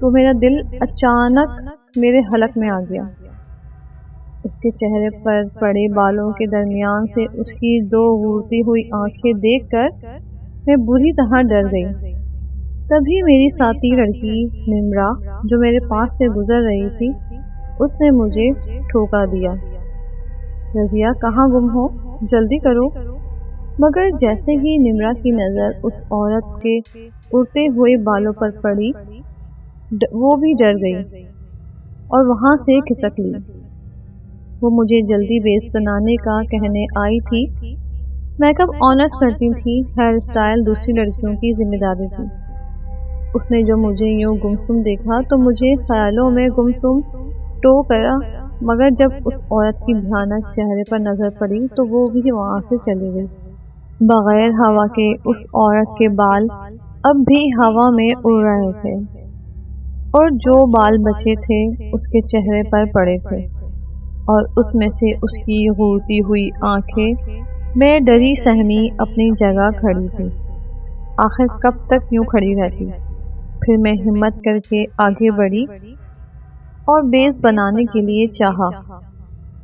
تو میرا دل اچانک میرے حلق میں آ گیا۔ اس کے چہرے پر پڑے بالوں کے درمیان سے اس کی دو گھورتی ہوئی آنکھیں دیکھ کر میں بری طرح ڈر گئی۔ تبھی میری ساتھی لڑکی نمرا جو میرے پاس سے گزر رہی تھی اس نے مجھے ٹھوکا دیا، رضیہ کہاں گم ہو، جلدی کرو۔ مگر جیسے ہی نمرا کی نظر اس عورت کے اڑتے ہوئے بالوں پر پڑی وہ بھی ڈر گئی اور وہاں سے کھسک لی۔ وہ مجھے جلدی بیس بنانے کا کہنے آئی تھی۔ میک اپ آنرز کرتی تھی، ہیئر اسٹائل دوسری لڑکیوں کی ذمہ داری تھی۔ اس نے جو مجھے یوں گمسم دیکھا تو مجھے خیالوں میں گمسم ٹو کرا، مگر جب اس عورت کی بھیانک چہرے پر نظر پڑی تو وہ بھی وہاں سے چلی گئی۔ بغیر ہوا کے اس عورت کے بال اب بھی ہوا میں اڑ رہے تھے اور جو بال بچے تھے اس کے چہرے پر پڑے تھے اور اس میں سے اس کی گھورتی ہوئی آنکھیں۔ میں ڈری سہمی اپنی جگہ کھڑی تھی۔ آخر کب تک یوں کھڑی رہتی؟ پھر میں ہمت کر کے آگے بڑھی اور بیس بنانے کے لیے چاہا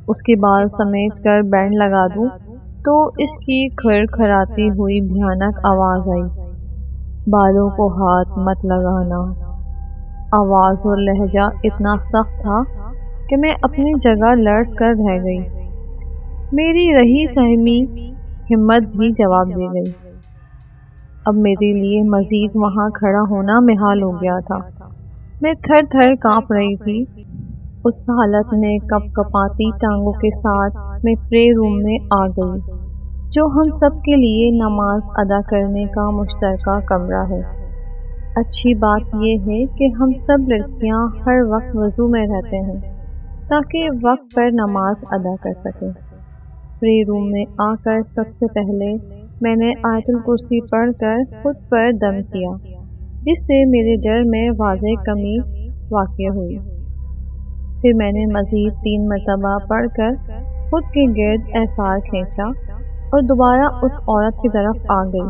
اس کے بال سمیٹ کر بینڈ لگا دوں تو اس کی کھڑکھڑاتی ہوئی بھیانک آواز آئی، بالوں کو ہاتھ مت لگانا۔ آواز اور لہجہ اتنا سخت تھا کہ میں اپنی جگہ لرز کر رہ گئی۔ میری رہی سہمی ہمت بھی جواب دے گئی۔ اب میرے لیے مزید وہاں کھڑا ہونا محال ہو گیا تھا۔ میں تھر تھر کانپ رہی تھی۔ اس حالت میں کپ کپاتی ٹانگوں کے ساتھ میں پرے روم میں آ گئی، جو ہم سب کے لیے نماز ادا کرنے کا مشترکہ کمرہ ہے۔ اچھی بات یہ ہے کہ ہم سب لڑکیاں ہر وقت وضو میں رہتے ہیں تاکہ وقت پر نماز ادا کر سکیں۔ پرے روم میں آ کر سب سے پہلے میں نے آیت الکرسی پڑھ کر خود پر دم کیا، جس سے میرے ڈر میں واضح کمی واقع ہوئی۔ پھر میں نے مزید 3 مرتبہ پڑھ کر خود کے گرد احسار کھینچا اور دوبارہ اس عورت کی طرف آ گئی۔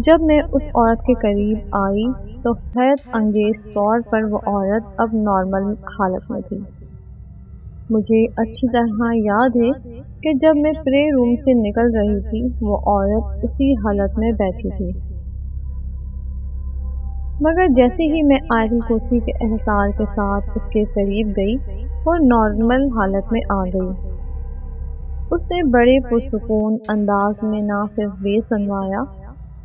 جب میں اس عورت کے قریب آئی تو حیرت انگیز طور پر وہ عورت اب نارمل حالت میں تھی۔ مجھے اچھی طرح یاد ہے کہ جب میں پرے روم سے نکل رہی تھی وہ عورت اسی حالت میں بیٹھی تھی، مگر جیسے ہی میں آیت الکرسی کے احسار کے ساتھ اس کے قریب گئی وہ نارمل حالت میں آ گئی۔ اس نے بڑے پرسکون انداز میں نہ صرف بیس بنوایا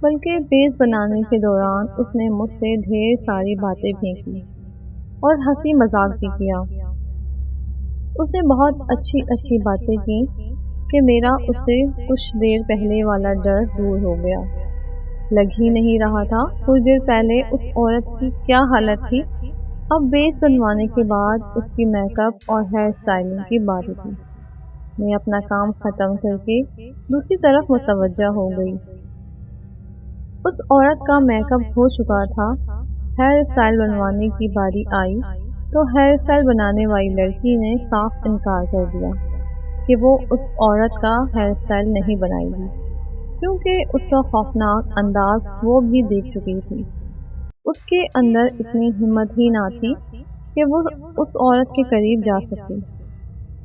بلکہ بیس بنانے کے دوران اس نے مجھ سے ڈھیر ساری باتیں بھی کی اور ہنسی مذاق بھی کیا۔ اس نے بہت اچھی باتیں کی کہ میرا اس سے کچھ دیر پہلے والا ڈر دور ہو گیا۔ لگ ہی نہیں رہا تھا کچھ دیر پہلے اس عورت کی کیا حالت تھی، اب بیس بنوانے کے بعد اس کی میک اپ اور ہیئر اسٹائلنگ کی باری تھی۔ میں اپنا کام ختم کر کے دوسری طرف متوجہ ہو گئی۔ اس عورت کا میک اپ ہو چکا تھا، ہیئر اسٹائل بنوانے کی باری آئی تو ہیئر اسٹائل بنانے والی لڑکی نے صاف انکار کر دیا کہ وہ اس عورت کا ہیئر اسٹائل نہیں بنائے گی، کیونکہ اس کا خوفناک انداز وہ بھی دیکھ چکی تھی۔ اس کے اندر اتنی ہمت ہی نہ تھی کہ وہ اس عورت کے قریب جا سکتی۔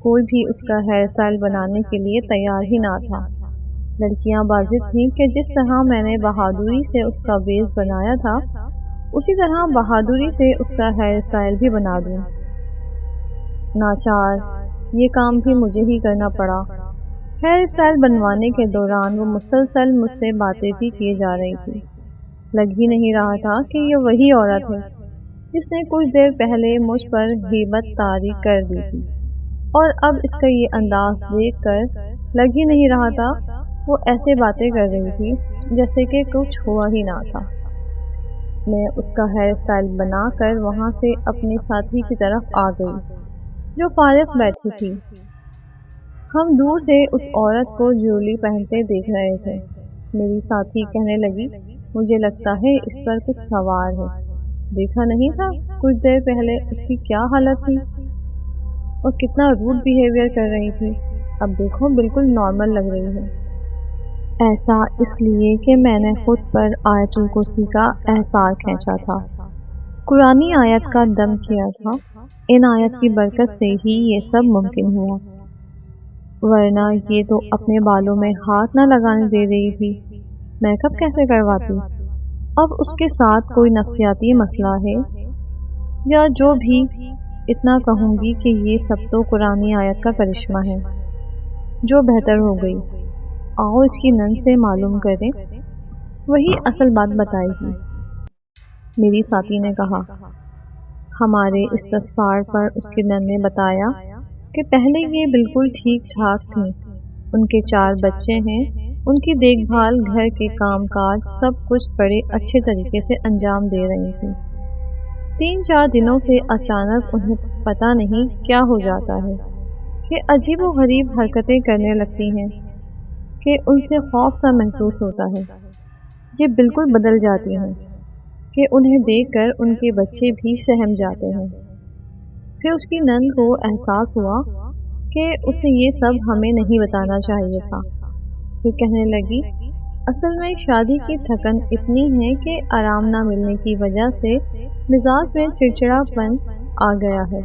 کوئی بھی اس کا ہیئر اسٹائل بنانے کے لیے تیار ہی نہ تھا۔ لڑکیاں بازی تھیں کہ جس طرح میں نے بہادری سے اس کا بیس بنایا تھا اسی طرح بہادری سے اس کا ہیئر اسٹائل بھی بنا دوں۔ ناچار یہ کام بھی مجھے ہی کرنا پڑا۔ ہیئر اسٹائل بنوانے کے دوران وہ مسلسل مجھ سے باتیں بھی کیے جا رہی تھی۔ لگ ہی نہیں رہا تھا کہ یہ وہی عورت ہے جس نے کچھ دیر پہلے مجھ پر غیبت طاری کر دی تھی، اور اب اس کا یہ انداز دیکھ کر لگ ہی نہیں رہا تھا وہ ایسے باتیں کر رہی تھی جیسے کہ کچھ ہوا ہی نہ تھا۔ میں اس کا ہیئر اسٹائل بنا کر وہاں سے اپنے ساتھی کی طرف آ گئی جو فارغ بیٹھی تھی۔ ہم دور سے اس عورت کو جیولری پہنتے دیکھ رہے تھے۔ میری ساتھی کہنے لگی، مجھے لگتا ہے اس پر کچھ سوار ہے، دیکھا نہیں تھا کچھ دیر پہلے اس کی کیا حالت تھی اور کتنا روڈ بیہیویئر کر رہی تھی، اب دیکھو بالکل نارمل لگ رہی ہے۔ ایسا اس لیے کہ میں نے خود پر آیت الکرسی کا احسار کھینچا تھا۔ قرآنی آیت کا دم کیا تھا، ان آیت کی برکت سے ہی یہ سب ممکن ہوا، ورنہ یہ تو اپنے بالوں میں ہاتھ نہ لگانے دے رہی تھی، میک اپ کیسے کرواتی؟ اب اس کے ساتھ کوئی نفسیاتی مسئلہ ہے یا جو بھی، اتنا کہوں گی کہ یہ سب تو قرآنی آیت کا کرشمہ ہے جو بہتر ہو گئی۔ آؤ اس کی نن سے معلوم کریں، وہی اصل بات بتائے گی، میری ساتھی نے کہا۔ ہمارے استفسار پر اس کی نن نے بتایا کہ پہلے یہ بالکل ٹھیک ٹھاک تھیں، ان کے 4 بچے ہیں، ان کی دیکھ بھال، گھر کے کام کاج، سب کچھ بڑے اچھے طریقے سے انجام دے رہی تھیں۔ 3-4 دنوں سے اچانک انہیں پتہ نہیں کیا ہو جاتا ہے کہ عجیب و غریب حرکتیں کرنے لگتی ہیں کہ ان سے خوف سا محسوس ہوتا ہے، یہ بالکل بدل جاتی ہیں کہ انہیں دیکھ کر ان کے بچے بھی سہم جاتے ہیں۔ پھر اس کی نند کو احساس ہوا کہ اسے یہ سب ہمیں نہیں بتانا چاہیے تھا۔ پھر کہنے لگی، اصل میں شادی کی تھکن اتنی ہے کہ آرام نہ ملنے کی وجہ سے مزاج میں چڑچڑا پن آ گیا ہے۔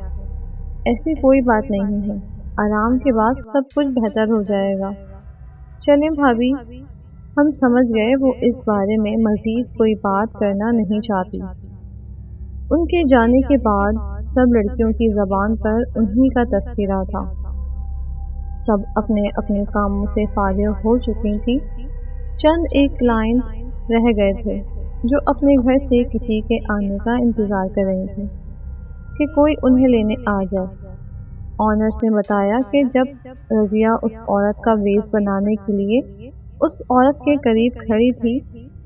ایسی کوئی بات نہیں ہے، آرام کے بعد سب کچھ بہتر ہو جائے گا۔ چلیں بھابھی، ہم سمجھ گئے وہ اس بارے میں مزید کوئی بات کرنا نہیں چاہتی۔ ان کے جانے کے بعد سب لڑکیوں کی زبان پر انہی کا تذکرہ تھا۔ سب اپنے اپنے کاموں سے فارغ ہو چکی تھی، چند ایک کلائنٹ رہ گئے تھے جو اپنے گھر سے کسی کے آنے کا انتظار کر رہے تھے کہ کوئی انہیں لینے آ جائے۔ آنرز نے بتایا کہ جب رضیہ اس عورت کا ویس بنانے کے لیے اس عورت کے قریب کھڑی تھی،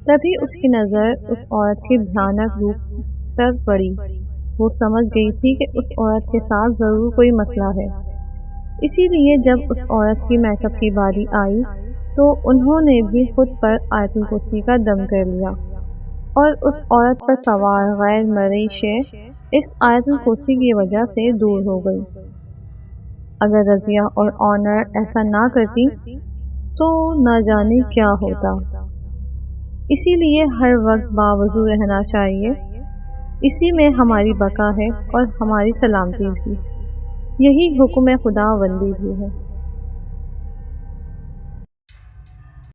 تبھی اس کی نظر اس عورت کے بھیانک روپ پر پڑی۔ وہ سمجھ گئی تھی کہ اس عورت کے ساتھ ضرور کوئی مسئلہ ہے، اسی لیے جب اس عورت کی میک اپ کی باری آئی تو انہوں نے بھی خود پر آیت الکرسی کا دم کر لیا، اور اس عورت پر سوار غیر مرئی شے اس آیت الکرسی کی وجہ سے دور ہو گئی۔ اگر رضیہ اور آنر ایسا نہ کرتی تو نہ جانے کیا ہوتا۔ اسی لیے ہر وقت باوضو رہنا چاہیے، اسی میں ہماری بقا ہے اور ہماری سلامتی بھی، یہی حکم خدا بندی بھی ہے۔